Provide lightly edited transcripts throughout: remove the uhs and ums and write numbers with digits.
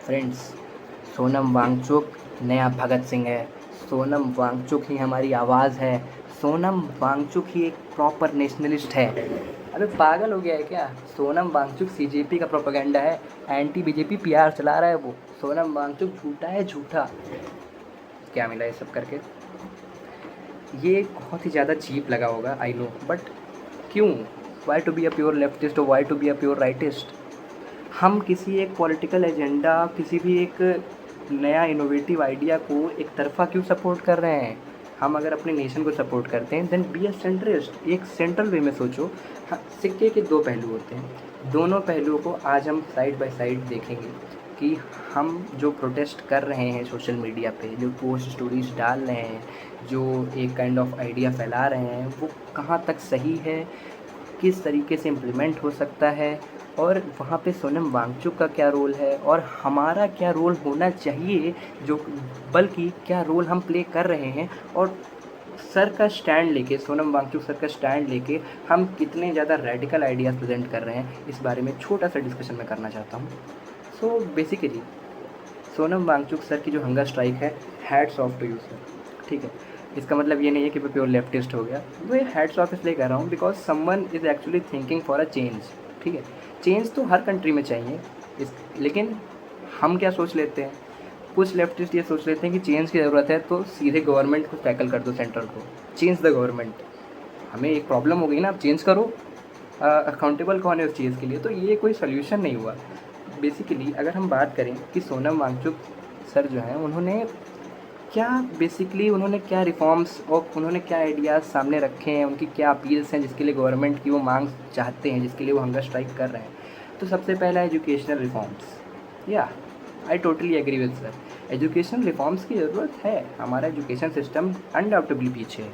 Friends, Sonam Wangchuck नया भगत सिंह है। सोनम वांगचुक ही हमारी आवाज़ है। सोनम वांगचुक ही एक प्रॉपर नेशनलिस्ट है। अबे पागल हो गया है क्या? सोनम वांगचुक सीजेपी का प्रोपेगेंडा है। एंटी बीजेपी पीआर चला रहा है वो। सोनम वांगचुक झूठा है, झूठा। क्या मिला ये सब करके? ये बहुत ही ज़्यादा चीप लगा होगा, आई नो, बट क्यों? Why to be a pure leftist और why to be a pure rightist? हम किसी एक पॉलिटिकल एजेंडा, किसी भी एक नया इनोवेटिव आइडिया को एक तरफ़ा क्यों सपोर्ट कर रहे हैं? हम अगर अपने नेशन को सपोर्ट करते हैं, देन बी अ सेंट्रिस्ट। एक सेंट्रल वे में सोचो। हाँ, सिक्के के दो पहलू होते हैं। दोनों पहलुओं को आज हम साइड बाय साइड देखेंगे कि हम जो प्रोटेस्ट कर रहे हैं सोशल मीडिया पे, जो पोस्ट स्टोरीज डाल रहे हैं, जो एक काइंड ऑफ आइडिया फैला रहे हैं, वो कहाँ तक सही है, किस तरीके से इम्प्लीमेंट हो सकता है, और वहाँ पे सोनम वांगचुक का क्या रोल है और हमारा क्या रोल होना चाहिए, जो बल्कि क्या रोल हम प्ले कर रहे हैं, और सर का स्टैंड लेके, सोनम वांगचुक सर का स्टैंड लेके हम कितने ज़्यादा रेडिकल आइडियाज़ प्रेजेंट कर रहे हैं, इस बारे में छोटा सा डिस्कशन मैं करना चाहता हूँ। So basically Sonam Wangchuk sir की जो हंगर स्ट्राइक है, hats off to you sir. ठीक है, इसका मतलब ये नहीं है कि मैं प्योर लेफ्टिस्ट हो गया। वो ये हैट्स ऑफ इसलिए कर रहा हूँ because someone is actually thinking for a change. ठीक है, चेंज तो हर कंट्री में चाहिए लेकिन हम क्या सोच लेते हैं, कुछ लेफ्टिस्ट ये सोच लेते हैं कि चेंज की ज़रूरत है तो सीधे गवर्नमेंट को टैकल कर दो, सेंट्रल को। Change the government. हमें एक प्रॉब्लम हो गई ना, आप चेंज करो। अकाउंटेबल कौन है उस चीज़ के लिए? तो ये कोई सोल्यूशन नहीं हुआ। बेसिकली अगर हम बात करें कि सोनम वांगचुक सर जो हैं, उन्होंने क्या रिफॉर्म्स और उन्होंने क्या आइडियाज़ सामने रखे हैं, उनकी क्या अपील्स हैं जिसके लिए गवर्नमेंट की वो मांग चाहते हैं, जिसके लिए वो हंगर स्ट्राइक कर रहे हैं। तो सबसे पहला educational reforms. Yeah I totally agree with sir. Education reforms की ज़रूरत है। हमारा एजुकेशन सिस्टम अनडाउटेबली पीछे है।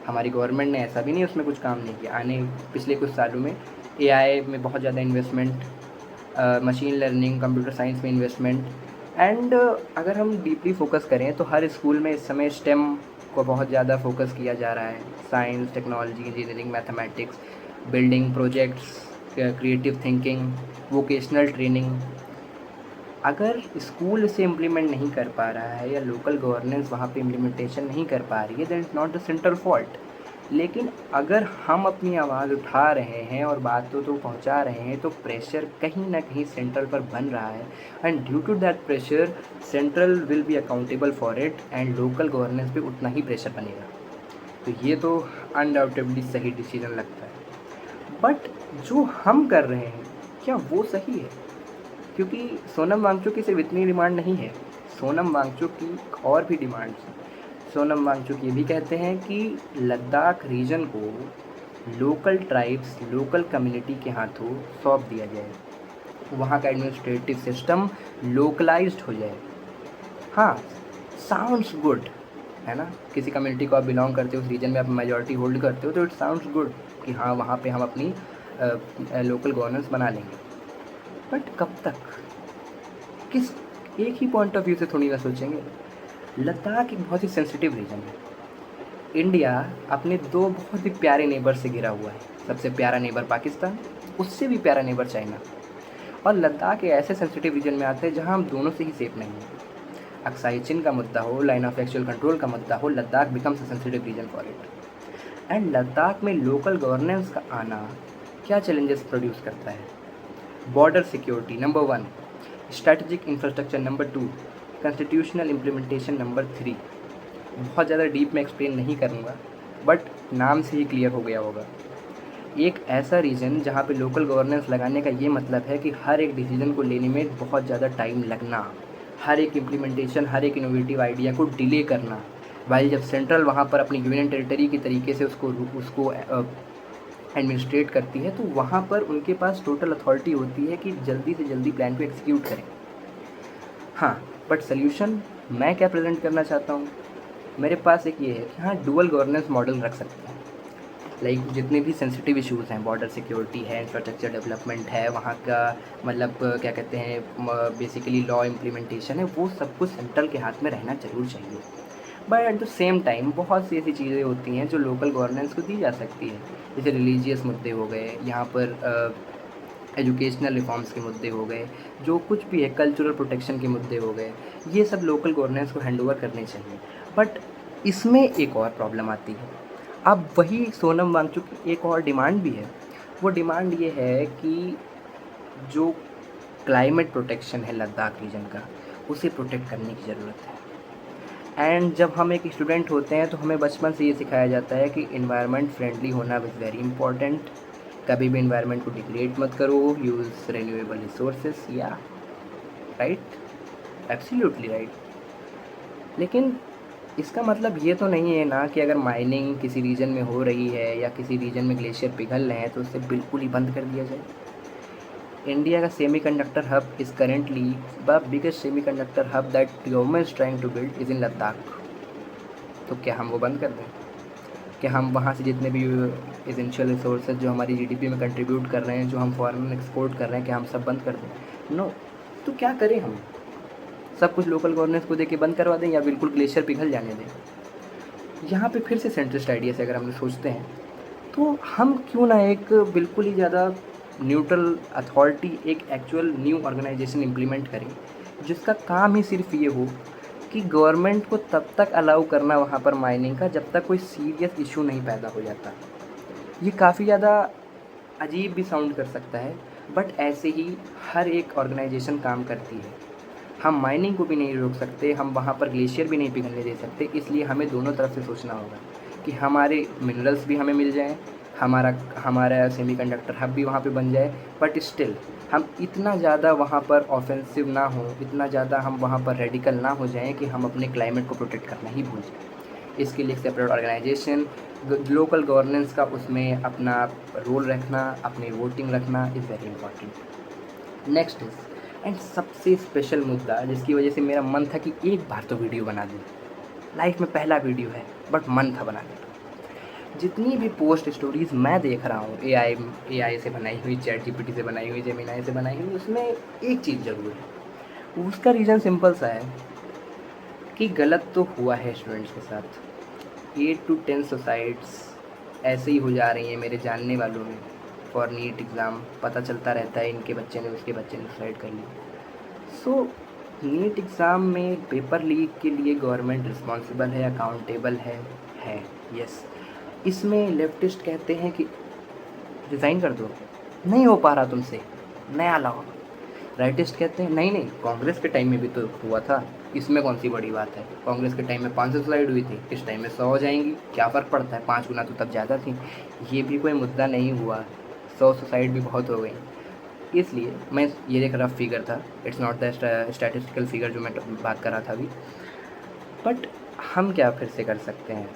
हमारी गवर्नमेंट ने ऐसा भी नहीं उसमें कुछ काम नहीं किया। पिछले कुछ सालों में एआई में बहुत ज़्यादा investment, machine learning, computer science में इन्वेस्टमेंट, एंड अगर हम डीपली फोकस करें तो हर स्कूल में इस समय स्टेम को बहुत ज़्यादा फोकस किया जा रहा है। Science, technology, engineering, mathematics, building projects, creative thinking, vocational training. अगर स्कूल इसे इम्प्लीमेंट नहीं कर पा रहा है या लोकल गवर्नेंस वहाँ पे इम्प्लीमेंटेशन नहीं कर पा रही है, then it's not the central fault. लेकिन अगर हम अपनी आवाज़ उठा रहे हैं और बातों तो पहुंचा रहे हैं, तो प्रेशर कहीं ना कहीं सेंट्रल पर बन रहा है, and due to that pressure central will be accountable for it, and local governance पे उतना ही प्रेशर बनेगा। तो ये तो अनडाउटेबली सही डिसीजन लगता है। बट जो हम कर रहे हैं, क्या वो सही है? क्योंकि सोनम वांगचुक की सिर्फ इतनी डिमांड नहीं है, सोनम वांगचुक की और भी डिमांड्स हैं। सोनम वांगचुक ये भी कहते हैं कि लद्दाख रीजन को लोकल ट्राइब्स, लोकल कम्युनिटी के हाथों सौंप दिया जाए, वहाँ का एडमिनिस्ट्रेटिव सिस्टम लोकलाइज्ड हो जाए। हाँ, साउंड्स गुड, है ना? किसी कम्युनिटी को आप बिलोंग करते हो, उस रीजन में आप मेजॉरिटी होल्ड करते हो, तो इट साउंड्स गुड कि हाँ, वहाँ पे हम अपनी लोकल गवर्नेंस बना लेंगे। बट कब तक? किस एक ही पॉइंट ऑफ व्यू से थोड़ी ना सोचेंगे। लद्दाख एक बहुत ही सेंसिटिव रीजन है। इंडिया अपने दो बहुत ही प्यारे नेबर से घिरा हुआ है। सबसे प्यारा नेबर पाकिस्तान, उससे भी प्यारा नेबर चाइना। और लद्दाख एक ऐसे सेंसिटिव रीजन में आता है जहां हम दोनों से ही सेफ नहीं हैं। अक्साई चिन का मुद्दा हो, लाइन ऑफ एक्चुअल कंट्रोल का मुद्दा हो, Ladakh becomes a sensitive region for it. And Ladakh में लोकल गवर्नेंस का आना क्या चैलेंजेस प्रोड्यूस करता है? Border security number 1, strategic infrastructure number 2, constitutional implementation number 3। बहुत ज़्यादा डीप में एक्सप्लेन नहीं करूँगा, बट नाम से ही क्लियर हो गया होगा। एक ऐसा रीजन जहाँ पे लोकल गवर्नेंस लगाने का ये मतलब है कि हर एक डिसीजन को लेने में बहुत ज़्यादा टाइम लगना, हर एक इम्प्लीमेंटेशन, हर एक इनोवेटिव आइडिया को डिले करना। वाइल जब सेंट्रल वहाँ पर अपनी यूनियन टेरिटरी की तरीके से उसको एडमिनिस्ट्रेट करती है, तो वहाँ पर उनके पास टोटल अथॉरिटी होती है कि जल्दी से जल्दी प्लान को एग्जीक्यूट करें। हाँ, बट सोल्यूशन मैं क्या प्रेजेंट करना चाहता हूँ, मेरे पास एक ये है कि हाँ, डुअल गवर्नेंस मॉडल रख सकते हैं। लाइक जितने भी सेंसिटिव इश्यूज़ हैं, बॉर्डर सिक्योरिटी है, इंफ्रास्ट्रक्चर डेवलपमेंट है, वहाँ का मतलब क्या कहते हैं, बेसिकली लॉ इम्प्लीमेंटेशन है, वो सब कुछ सेंट्रल के हाथ में रहना ज़रूर चाहिए। But at the same time बहुत सी ऐसी चीज़ें होती हैं जो लोकल गवर्नेंस को दी जा सकती है। जैसे रिलीजियस मुद्दे हो गए, यहाँ पर एजुकेशनल रिफॉर्म्स के मुद्दे हो गए, जो कुछ भी है, कल्चरल प्रोटेक्शन के मुद्दे हो गए, ये सब लोकल गवर्नेंस को हैंडओवर करने चाहिए। बट इसमें एक और प्रॉब्लम आती है। अब वही सोनम वांगचुक की एक और डिमांड भी है। वो डिमांड ये है कि जो क्लाइमेट प्रोटेक्शन है लद्दाख रीजन का, उसे प्रोटेक्ट करने की ज़रूरत है। एंड जब हम एक स्टूडेंट होते हैं तो हमें बचपन से ये सिखाया जाता है कि इन्वायरमेंट फ्रेंडली होना इज़ वेरी इंपॉर्टेंट। कभी भी इन्वायरमेंट को डिग्रेड मत करो, यूज़ रिन्यूएबल रिसोर्सेस, या राइट, एब्सोल्युटली राइट। लेकिन इसका मतलब ये तो नहीं है ना कि अगर माइनिंग किसी रीजन में हो रही है या किसी रीजन में ग्लेशियर पिघल रहे हैं तो उसे बिल्कुल ही बंद कर दिया जाए। इंडिया का semiconductor hub is currently the biggest semiconductor hub that government is trying to build is in Ladakh. तो क्या हम वो बंद कर दें? कि हम वहाँ से जितने भी एसेंशियल रिसोर्सेज जो हमारी जीडीपी में कंट्रीब्यूट कर रहे हैं, जो हम फॉरेन एक्सपोर्ट कर रहे हैं, कि हम सब बंद कर दें? नो। तो क्या करें हम? सब कुछ लोकल गवर्नेंस को देके बंद करवा दें या बिल्कुल ग्लेशियर पिघल जाने दें? यहाँ पे फिर से सेंट्रिस्ट आइडिया से अगर हम सोचते हैं तो हम क्यों ना एक बिल्कुल ही ज़्यादा न्यूट्रल अथॉरिटी, एक एक्चुअल न्यू ऑर्गेनाइजेशन इम्प्लीमेंट करें जिसका काम ही सिर्फ ये हो कि गवर्नमेंट को तब तक अलाउ करना वहाँ पर माइनिंग का जब तक कोई सीरियस इशू नहीं पैदा हो जाता। ये काफ़ी ज़्यादा अजीब भी साउंड कर सकता है, बट ऐसे ही हर एक ऑर्गेनाइजेशन काम करती है। हम माइनिंग को भी नहीं रोक सकते, हम वहाँ पर ग्लेशियर भी नहीं पिघलने दे सकते, इसलिए हमें दोनों तरफ से सोचना होगा कि हमारे मिनरल्स भी हमें मिल जाएँ, हमारा सेमीकंडक्टर हब भी वहाँ पे बन जाए, बट स्टिल हम इतना ज़्यादा वहाँ पर ऑफेंसिव ना हो, इतना ज़्यादा हम वहाँ पर रेडिकल ना हो जाएं कि हम अपने क्लाइमेट को प्रोटेक्ट करना ही भूल जाएँ। इसके लिए सेपरेट ऑर्गेनाइजेशन, लोकल गवर्नेंस का उसमें अपना रोल रखना, अपनी वोटिंग रखना is very important. Next is and सबसे स्पेशल मुद्दा जिसकी वजह से मेरा मन था कि एक बार तो वीडियो बना दूँ, लाइफ में पहला वीडियो है बट मन था बनाने का। जितनी भी पोस्ट स्टोरीज़ मैं देख रहा हूँ एआई से बनाई हुई, चैट जीपीटी से बनाई हुई, जेमिनाई से बनाई हुई, उसमें एक चीज़ ज़रूर है। उसका रीज़न सिंपल सा है कि गलत तो हुआ है स्टूडेंट्स के साथ। 8 to 10 सुसाइड्स ऐसे ही हो जा रही हैं मेरे जानने वालों में फॉर नीट एग्ज़ाम। पता चलता रहता है इनके बच्चे ने, उसके बच्चे ने सुसाइड कर लिया। सो नीट एग्ज़ाम में पेपर लीक के लिए गवर्नमेंट रिस्पॉन्सिबल है, अकाउंटेबल है, यस। इसमें लेफ्टिस्ट कहते हैं कि रिज़ाइन कर दो, नहीं हो पा रहा तुमसे, नया लाओ। राइटिस्ट कहते हैं नहीं कांग्रेस के टाइम में भी तो हुआ था, इसमें कौन सी बड़ी बात है, कांग्रेस के टाइम में 500 स्लाइड हुई थी, इस टाइम में 100 हो जाएंगी, क्या फ़र्क पड़ता है, 5 गुना तो तब ज़्यादा थी, ये भी कोई मुद्दा नहीं हुआ, 100 सुसाइड भी बहुत हो गई। इसलिए मैं ये एक रफ फिगर था, it's not the statistical figure जो मैं बात कर रहा था अभी। बट हम क्या फिर से कर सकते हैं?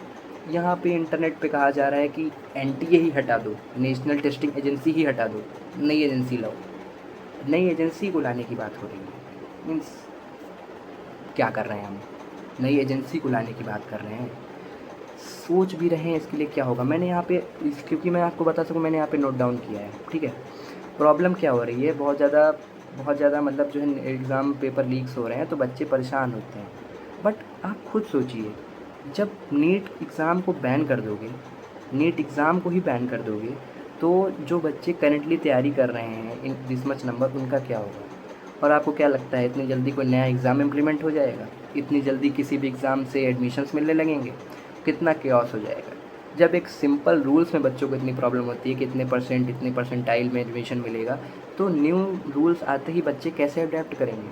यहाँ पे इंटरनेट पे कहा जा रहा है कि एनटीए ही हटा दो, नेशनल टेस्टिंग एजेंसी ही हटा दो, नई एजेंसी लाओ। नई एजेंसी को लाने की बात हो रही है, मीन्स क्या कर रहे हैं हम? नई एजेंसी को लाने की बात कर रहे हैं, सोच भी रहे हैं इसके लिए क्या होगा। मैंने यहाँ पे क्योंकि मैं आपको बता सकूँ, मैंने यहाँ पे नोट डाउन किया है, ठीक है। प्रॉब्लम क्या हो रही है, बहुत ज़्यादा मतलब जो है एग्ज़ाम पेपर लीक्स हो रहे हैं तो बच्चे परेशान होते हैं। बट आप खुद सोचिए, जब नीट एग्ज़ाम को बैन कर दोगे, नीट एग्ज़ाम को ही बैन कर दोगे, तो जो बच्चे करेंटली तैयारी कर रहे हैं इन दिस मच नंबर, उनका क्या होगा? और आपको क्या लगता है इतनी जल्दी कोई नया एग्ज़ाम इम्प्लीमेंट हो जाएगा? इतनी जल्दी किसी भी एग्ज़ाम से एडमिशन्स मिलने लगेंगे? कितना केओस हो जाएगा। जब एक सिंपल रूल्स में बच्चों को इतनी प्रॉब्लम होती है कि इतने परसेंटाइल में एडमिशन मिलेगा, तो न्यू रूल्स आते ही बच्चे कैसे अडेप्ट करेंगे?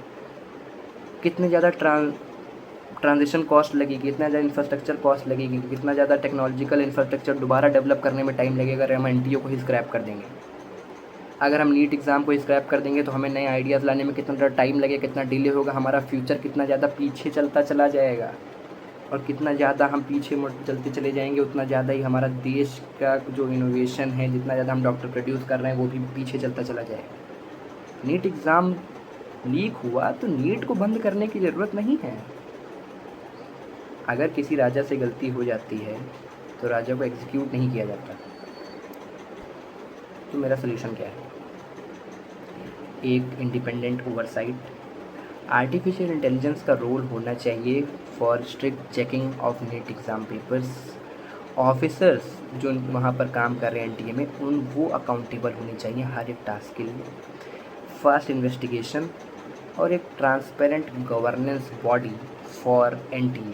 कितने ज़्यादा ट्रांजिशन कॉस्ट लगेगी, कितना ज़्यादा इंफ्रास्ट्रक्चर कॉस्ट लगेगी, कितना ज़्यादा टेक्नोलॉजिकल इंफ्रास्ट्रक्चर दोबारा डेवलप करने में टाइम लगेगा अगर हम एनटीओ को ही स्क्रैप कर देंगे। अगर हम नीट एग्ज़ाम को स्क्रैप कर देंगे तो हमें नए आइडियाज़ लाने में कितना ज़्यादा टाइम लगेगा, कितना डिले होगा, हमारा फ्यूचर कितना ज़्यादा पीछे चलता चला जाएगा। और कितना ज़्यादा हम पीछे चलते चले जाएंगे, उतना ज़्यादा ही हमारा देश का जो इनोवेशन है, जितना ज़्यादा हम डॉक्टर प्रोड्यूस कर रहे हैं, वो भी पीछे चलता चला जाएगा। नीट एग्ज़ाम लीक हुआ तो नीट को बंद करने की ज़रूरत नहीं है। अगर किसी राजा से गलती हो जाती है तो राजा को एग्जीक्यूट नहीं किया जाता। तो मेरा सलूशन क्या है? एक इंडिपेंडेंट ओवरसाइट, आर्टिफिशियल इंटेलिजेंस का रोल होना चाहिए for strict checking of NEET exam papers, officers जो वहाँ पर काम कर रहे हैं एनटीए में, वो अकाउंटेबल होने चाहिए हर एक टास्क के लिए। फास्ट इन्वेस्टिगेशन और एक transparent governance body for NTA,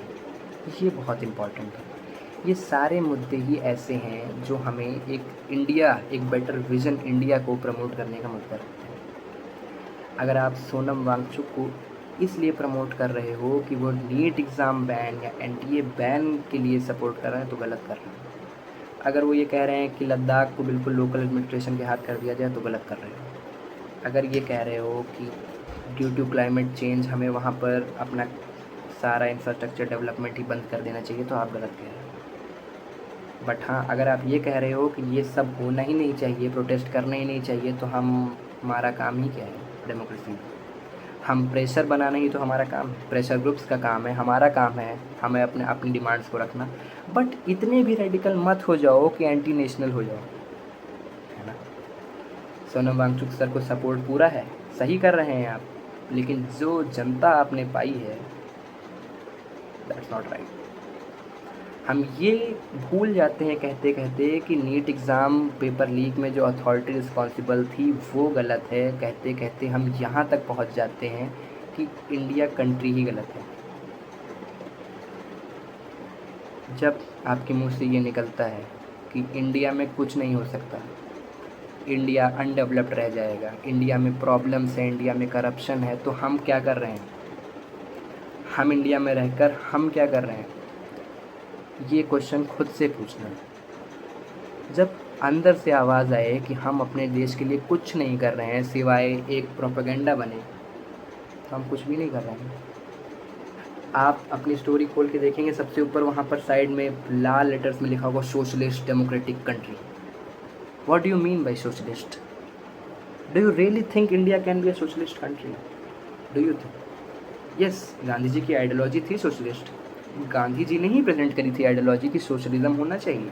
ये बहुत इम्पॉर्टेंट है। ये सारे मुद्दे ही ऐसे हैं जो हमें एक बेटर विजन इंडिया को प्रमोट करने का मुद्दा रखते हैं। अगर आप सोनम वांगचुक को इसलिए प्रमोट कर रहे हो कि वो नीट एग्ज़ाम बैन या एनटीए बैन के लिए सपोर्ट कर रहे हैं, तो गलत कर रहे हैं। अगर वो ये कह रहे हैं कि लद्दाख को बिल्कुल लोकल एडमिनिस्ट्रेशन के हाथ कर दिया जाए, तो गलत कर रहे हो। अगर ये कह रहे हो कि ड्यू टू क्लाइमेट चेंज हमें वहाँ पर अपना सारा इंफ्रास्ट्रक्चर डेवलपमेंट ही बंद कर देना चाहिए, तो आप गलत कह रहे हो। बट हाँ, अगर आप ये कह रहे हो कि ये सब होना ही नहीं चाहिए, प्रोटेस्ट करना ही नहीं चाहिए, तो हमारा काम ही क्या है डेमोक्रेसी में? हम प्रेशर बनाना ही तो हमारा काम है, प्रेशर ग्रुप्स का काम है, हमारा काम है हमें अपनी डिमांड्स को रखना। बट इतने भी रेडिकल मत हो जाओ कि एंटी नेशनल हो जाओ, है ना। सोनम वांगचुक सर को सपोर्ट पूरा है, सही कर रहे हैं आप, लेकिन जो जनता आपने पाई है, दैट्स नॉट राइट। हम ये भूल जाते हैं कहते कहते कि नीट एग्ज़ाम पेपर लीक में जो अथॉरिटी रिस्पॉन्सिबल थी वो गलत है। कहते कहते हम यहाँ तक पहुँच जाते हैं कि इंडिया कंट्री ही गलत है। जब आपके मुंह से ये निकलता है कि इंडिया में कुछ नहीं हो सकता, इंडिया अनडेवलप्ड रह जाएगा, इंडिया में प्रॉब्लम्स हैं, इंडिया में करप्शन है, तो हम क्या कर रहे हैं? हम इंडिया में रहकर हम क्या कर रहे हैं? ये क्वेश्चन खुद से पूछना। जब अंदर से आवाज़ आए कि हम अपने देश के लिए कुछ नहीं कर रहे हैं सिवाय एक प्रोपेगेंडा बने, तो हम कुछ भी नहीं कर रहे हैं। आप अपनी स्टोरी खोल के देखेंगे, सबसे ऊपर वहाँ पर साइड में लाल लेटर्स में लिखा होगा socialist democratic country. What do you mean by socialist? Do you really think India can be a socialist country? Do you think? Yes, Gandhi ji की आइडियोलॉजी थी सोशलिस्ट, गांधी जी ने ही प्रेजेंट करी थी आइडियोलॉजी की सोशलिज्म होना चाहिए।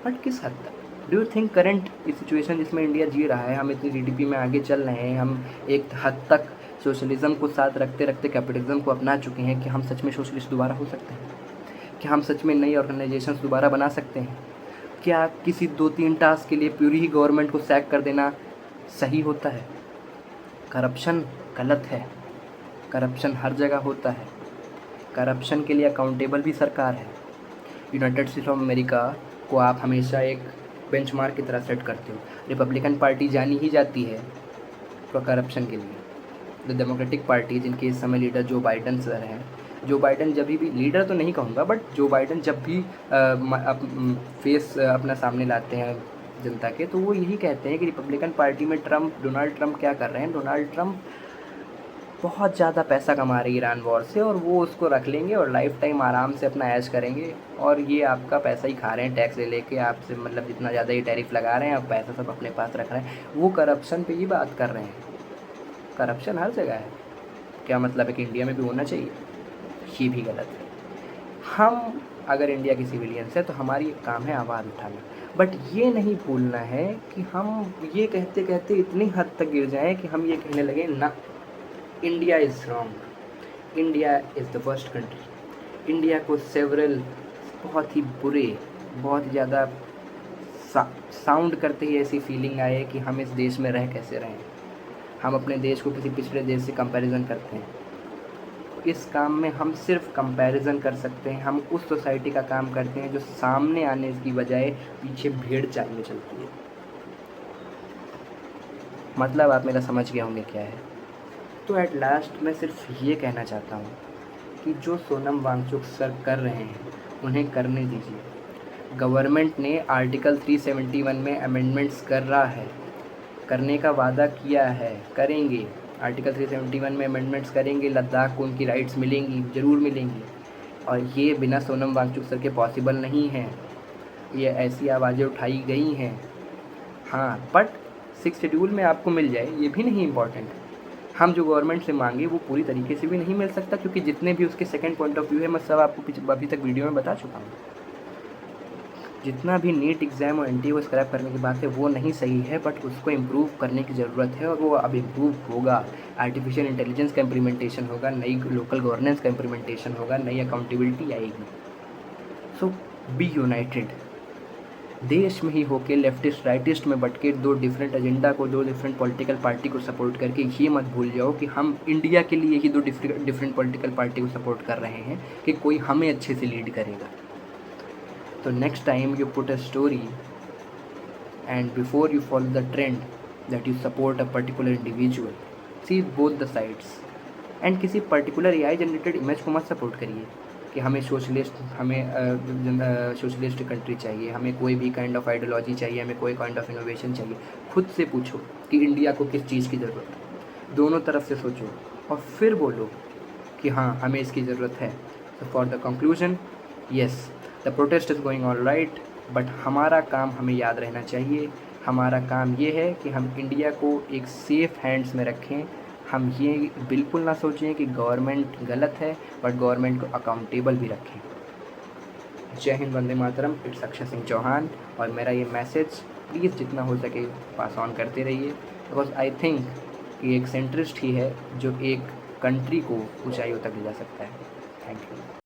बट किस हद तक? Do you think current situation जिसमें इंडिया जी रहा है, हम इतनी जीडीपी में आगे चल रहे हैं, हम एक हद तक सोशलिज्म को साथ रखते रखते कैपिटलिज्म को अपना चुके हैं, कि हम सच में सोशलिस्ट दोबारा हो सकते हैं? कि हम सच में नई ऑर्गेनाइजेशंस दोबारा बना सकते हैं? क्या किसी 2-3 टास्क के लिए पूरी ही गवर्नमेंट को सैक कर देना सही होता है? करप्शन गलत है, करप्शन हर जगह होता है, करप्शन के लिए अकाउंटेबल भी सरकार है। यूनाइटेड स्टेट्स ऑफ अमेरिका को आप हमेशा एक बेंचमार्क की तरह सेट करते हो। रिपब्लिकन पार्टी जानी ही जाती है करप्शन के लिए। द डेमोक्रेटिक पार्टी, जिनके इस समय लीडर जो बाइडन सर हैं, जो बाइडन जब भी लीडर तो नहीं कहूँगा, बट जो बाइडन जब भी फेस अपना सामने लाते हैं जनता के, तो वो यही कहते हैं कि रिपब्लिकन पार्टी में डोनाल्ड ट्रंप क्या कर रहे हैं? डोनाल्ड ट्रंप बहुत ज़्यादा पैसा कमा रही है ईरान वॉर से, और वो उसको रख लेंगे और लाइफ टाइम आराम से अपना ऐश करेंगे, और ये आपका पैसा ही खा रहे हैं टैक्स ले लेके आपसे, मतलब जितना ज़्यादा ये टैरिफ लगा रहे हैं, अब पैसा सब अपने पास रख रहे हैं। वो करप्शन पे ही बात कर रहे हैं। करप्शन हर जगह है, क्या मतलब है कि इंडिया में भी होना चाहिए? ये भी गलत है। हम अगर इंडिया की सिविलियंस है तो हमारी काम है आवाज़ उठाना, बट ये नहीं भूलना है कि हम ये कहते कहते इतनी हद तक गिर जाएं कि हम ये कहने लगे ना, India is wrong, India is the worst country. India को सेवरल बहुत ही बुरे, बहुत ज़्यादा साउंड करते ही ऐसी फीलिंग आए कि हम इस देश में रह कैसे रहें। हम अपने देश को किसी पिछड़े देश से कंपैरिजन करते हैं। इस काम में हम सिर्फ कंपैरिजन कर सकते हैं। हम उस सोसाइटी का काम करते हैं जो सामने आने की बजाय पीछे भेड़ चाल में चलती है। मतलब आप मेरा समझ गए होंगे क्या है। तो एट लास्ट मैं सिर्फ ये कहना चाहता हूँ कि जो सोनम वांगचुक सर कर रहे हैं उन्हें करने दीजिए। गवर्नमेंट ने आर्टिकल 371 में अमेंडमेंट्स कर रहा है, करने का वादा किया है, करेंगे। आर्टिकल 371 में अमेंडमेंट्स करेंगे, लद्दाख को उनकी राइट्स मिलेंगी, ज़रूर मिलेंगी, और ये बिना सोनम वांगचुक सर के पॉसिबल नहीं है। ये ऐसी आवाज़ें उठाई गई हैं, हाँ, बट 6 शेड्यूल में आपको मिल जाए ये भी नहीं इम्पॉर्टेंट। हम जो गवर्नमेंट से मांगे वो पूरी तरीके से भी नहीं मिल सकता, क्योंकि जितने भी उसके सेकंड पॉइंट ऑफ व्यू है मैं सब आपको अभी तक वीडियो में बता चुका हूँ। जितना भी नीट एग्ज़ाम और एनटीए को स्क्रैप करने की बात है वो नहीं सही है, बट उसको इम्प्रूव करने की ज़रूरत है, और वो अब इम्प्रूव होगा। आर्टिफिशियल इंटेलिजेंस का इम्प्लीमेंटेशन होगा, नई लोकल गवर्नेंस का इम्प्लीमेंटेशन होगा, नई अकाउंटेबिलिटी आएगी। सो बी यूनाइटेड। देश में ही होके लेफ्टिस्ट राइटिस्ट में बट के दो डिफरेंट एजेंडा को, दो डिफरेंट पॉलिटिकल पार्टी को सपोर्ट करके ये मत भूल जाओ कि हम इंडिया के लिए ही दो डिफरेंट पॉलिटिकल पार्टी को सपोर्ट कर रहे हैं कि कोई हमें अच्छे से लीड करेगा। तो next time you put a story and before you follow the trend that you support a particular individual, see both the sides। And किसी पर्टिकुलर AI जनरेटेड इमेज को मत सपोर्ट करिए कि हमें सोशलिस्ट कंट्री चाहिए, हमें कोई भी काइंड ऑफ आइडियोलॉजी चाहिए, हमें कोई काइंड ऑफ इनोवेशन चाहिए। खुद से पूछो कि इंडिया को किस चीज़ की ज़रूरत है, दोनों तरफ से सोचो और फिर बोलो कि हाँ हमें इसकी ज़रूरत है। तो for the conclusion, yes the protest is going all right, but हमारा काम हमें याद रहना चाहिए, हमारा काम ये है कि हम इंडिया को एक सेफ़ हैंड्स में रखें। हम ये बिल्कुल ना सोचें कि गवर्नमेंट गलत है, बट गवर्नमेंट को अकाउंटेबल भी रखें। जय हिंद, वंदे मातरम। इट्स अक्षय सिंह चौहान, और मेरा ये मैसेज प्लीज़ जितना हो सके पास ऑन करते रहिए, बिकॉज आई थिंक कि एक सेंट्रिस्ट ही है जो एक कंट्री को ऊंचाइयों तक ले जा सकता है। Thank you.